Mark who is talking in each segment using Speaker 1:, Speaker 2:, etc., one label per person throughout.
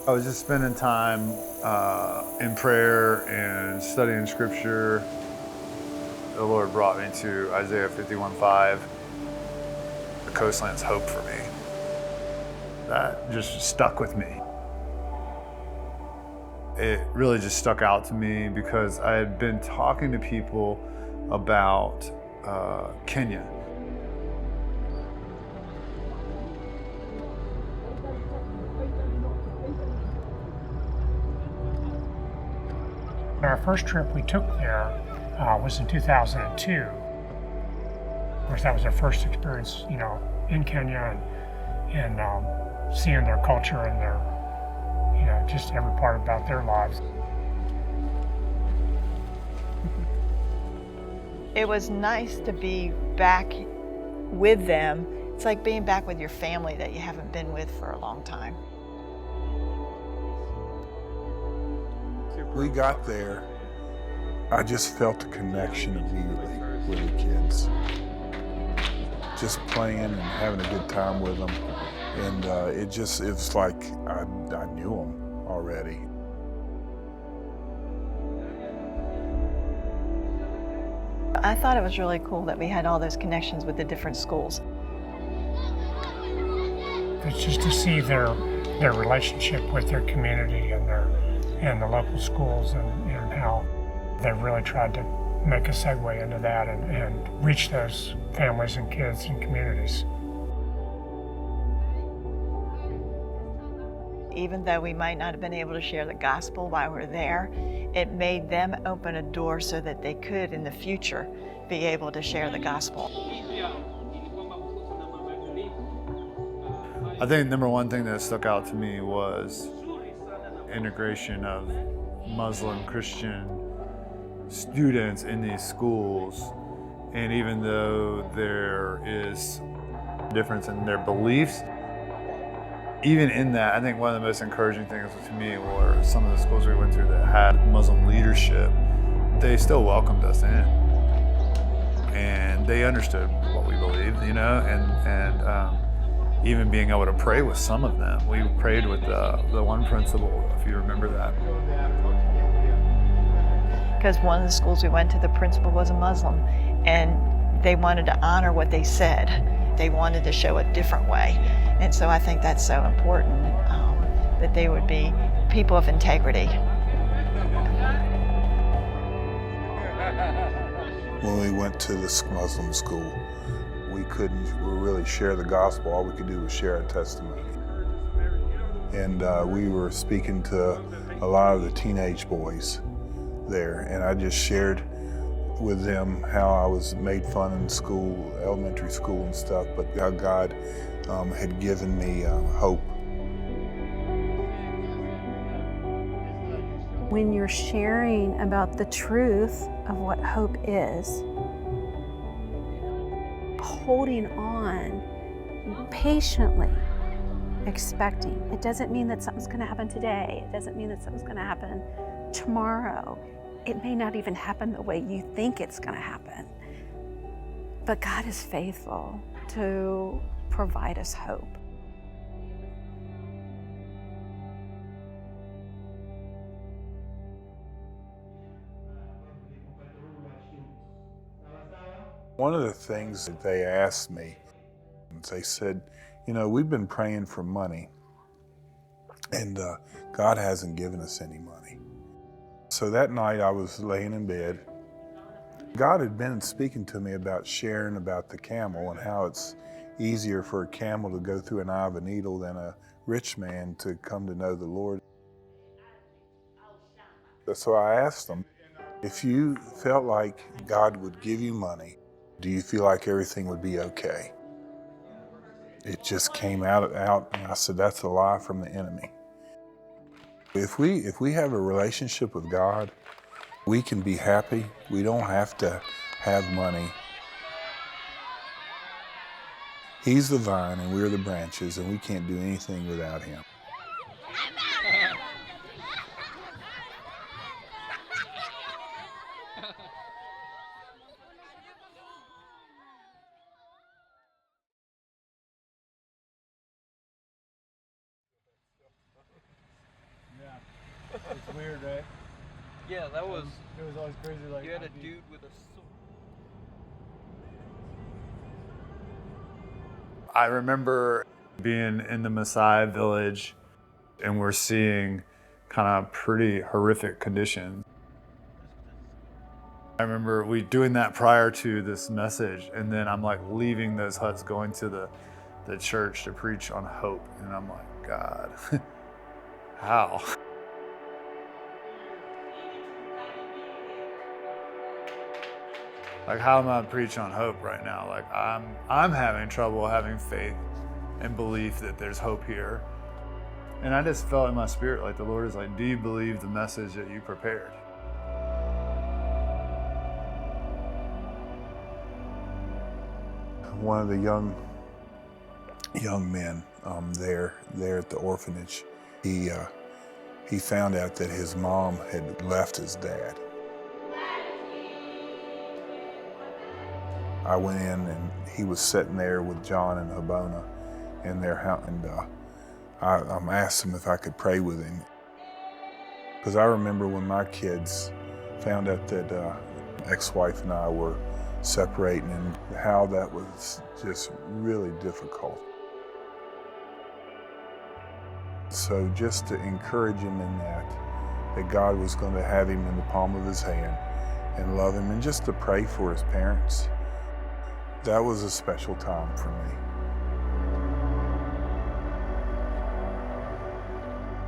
Speaker 1: I was just spending time in prayer and studying scripture. The Lord brought me to Isaiah 51:5, the Coastlands hope for me. That just stuck with me. It really just stuck out to me because I had been talking to people about Kenya.
Speaker 2: Our first trip we took there was in 2002. Of course, that was our first experience, in Kenya and seeing their culture and their, just every part about their lives.
Speaker 3: It was nice to be back with them. It's like being back with your family that you haven't been with for a long time.
Speaker 4: We got there, I just felt a connection immediately with the kids. Just playing and having a good time with them. And it was like I knew them already.
Speaker 3: I thought it was really cool that we had all those connections with the different schools.
Speaker 2: It's just to see their relationship with their community and the local schools and how they really tried to make a segue into that and reach those families and kids and communities.
Speaker 3: Even though we might not have been able to share the gospel while we're there, it made them open a door so that they could in the future be able to share the gospel.
Speaker 1: I think number one thing that stuck out to me was integration of Muslim Christian students in these schools. And even though there is a difference in their beliefs, even in that, I think one of the most encouraging things to me were some of the schools we went to that had Muslim leadership. They still welcomed us in. And they understood what we believed, and even being able to pray with some of them. We prayed with the one principal, if you remember that.
Speaker 3: Because one of the schools we went to, the principal was a Muslim, and they wanted to honor what they said. They wanted to show a different way. And so I think that's so important, that they would be people of integrity.
Speaker 4: When we went to this Muslim school, we couldn't really share the gospel. All we could do was share our testimony. And we were speaking to a lot of the teenage boys there, and I just shared with them how I was made fun in school, elementary school and stuff, but how God had given me hope.
Speaker 5: When you're sharing about the truth of what hope is, holding on patiently, expecting. It doesn't mean that something's going to happen today. It doesn't mean that something's going to happen tomorrow. It may not even happen the way you think it's going to happen. But God is faithful to provide us hope.
Speaker 4: One of the things that they asked me, they said, we've been praying for money, and God hasn't given us any money. So that night I was laying in bed. God had been speaking to me about sharing about the camel and how it's easier for a camel to go through an eye of a needle than a rich man to come to know the Lord. So I asked them, if you felt like God would give you money, do you feel like everything would be okay? It just came out, and I said, that's a lie from the enemy. If we have a relationship with God, we can be happy. We don't have to have money. He's the vine and we're the branches, and we can't do anything without him.
Speaker 6: Yeah, that was.
Speaker 1: It was always crazy. Like
Speaker 6: You had a dude with a sword.
Speaker 1: I remember being in the Maasai village, and we're seeing kind of pretty horrific conditions. I remember we doing that prior to this message, and then I'm like leaving those huts, going to the church to preach on hope, and I'm like, God, how? Like, how am I preach on hope right now? Like, I'm having trouble having faith and belief that there's hope here. And I just felt in my spirit like the Lord is like, do you believe the message that you prepared?
Speaker 4: One of the young men there at the orphanage, he found out that his mom had left his dad. I went in and he was sitting there with John and Habona in their house, and I asked him if I could pray with him. Because I remember when my kids found out that ex-wife and I were separating, and how that was just really difficult. So just to encourage him in that God was going to have him in the palm of his hand and love him, and just to pray for his parents. That was a special time for me.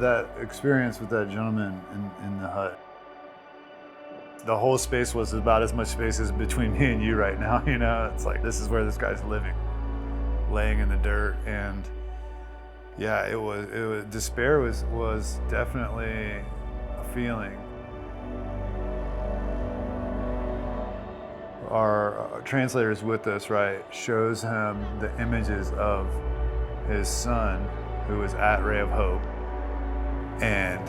Speaker 1: That experience with that gentleman in the hut, the whole space was about as much space as between me and you right now, you know? It's like, this is where this guy's living, laying in the dirt. And yeah, it was despair was definitely a feeling. Our translators with us, right, shows him the images of his son who was at Ray of Hope. And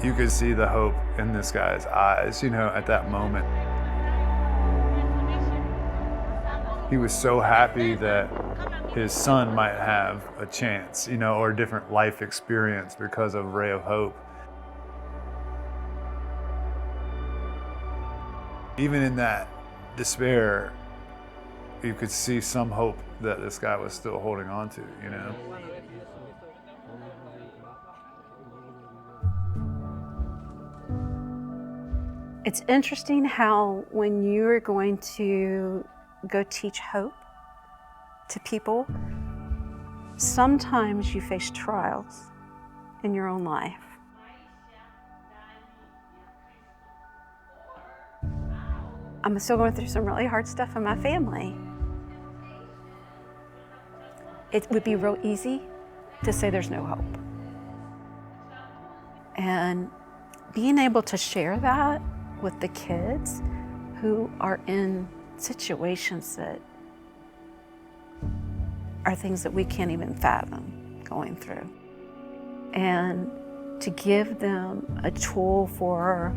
Speaker 1: you could see the hope in this guy's eyes, you know, at that moment. He was so happy that his son might have a chance, you know, or a different life experience because of Ray of Hope. Even in that despair, you could see some hope that this guy was still holding on to, you know?
Speaker 5: It's interesting how when you're going to go teach hope to people, sometimes you face trials in your own life. I'm still going through some really hard stuff in my family. It would be real easy to say there's no hope. And being able to share that with the kids who are in situations that are things that we can't even fathom going through. And to give them a tool for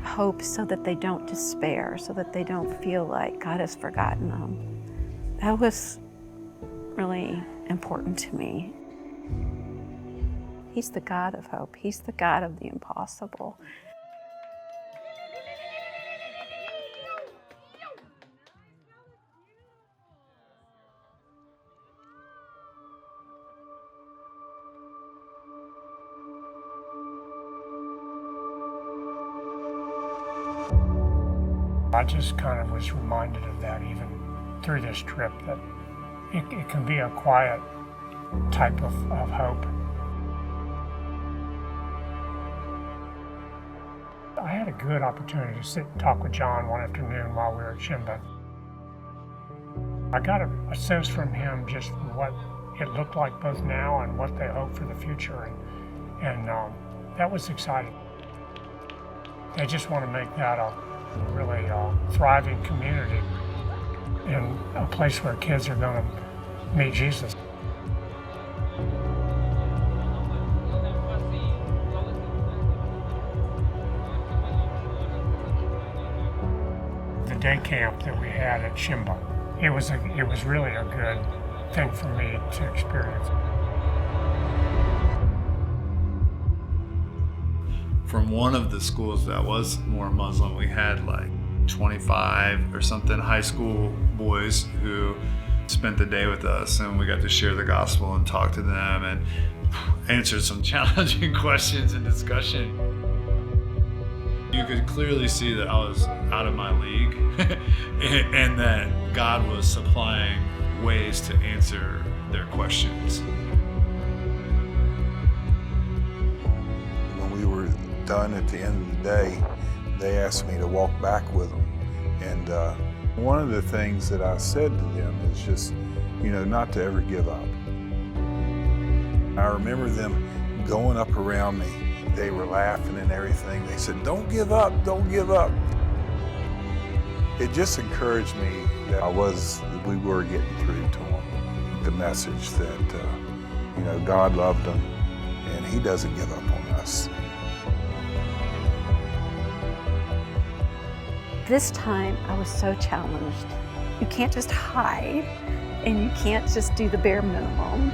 Speaker 5: hope so that they don't despair, so that they don't feel like God has forgotten them. That was really important to me. He's the God of hope. He's the God of the impossible.
Speaker 2: I just kind of was reminded of that even through this trip, that it can be a quiet type of hope. I had a good opportunity to sit and talk with John one afternoon while we were at Shimba. I got a sense from him just what it looked like both now and what they hope for the future, and that was exciting. They just want to make that a really thriving community and a place where kids are going to meet Jesus. The day camp that we had at Shimba, it was really a good thing for me to experience.
Speaker 1: From one of the schools that was more Muslim, we had like 25 or something high school boys who spent the day with us, and we got to share the gospel and talk to them and answer some challenging questions and discussion. You could clearly see that I was out of my league and that God was supplying ways to answer their questions.
Speaker 4: When we were done at the end of the day, they asked me to walk back with them. And one of the things that I said to them is just, not to ever give up. I remember them going up around me. They were laughing and everything. They said, "Don't give up, don't give up." It just encouraged me that we were getting through to them the message that, God loved them and He doesn't give up on us.
Speaker 5: This time I was so challenged. You can't just hide and you can't just do the bare minimum.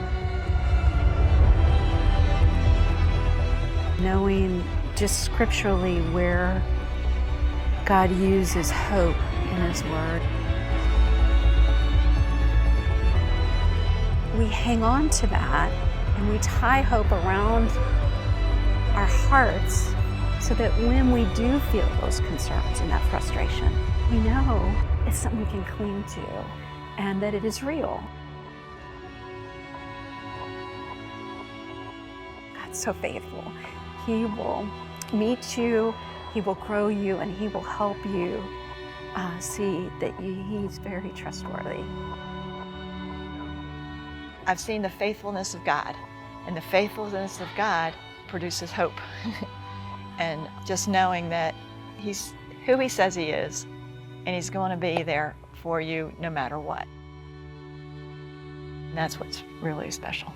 Speaker 5: Knowing just scripturally where God uses hope in His Word. We hang on to that and we tie hope around our hearts so that when we do feel those concerns and that frustration, we know it's something we can cling to and that it is real. God's so faithful. He will meet you, He will grow you, and He will help you see that He's very trustworthy.
Speaker 3: I've seen the faithfulness of God, and the faithfulness of God produces hope. And just knowing that He's who He says He is, and He's going to be there for you no matter what. And that's what's really special.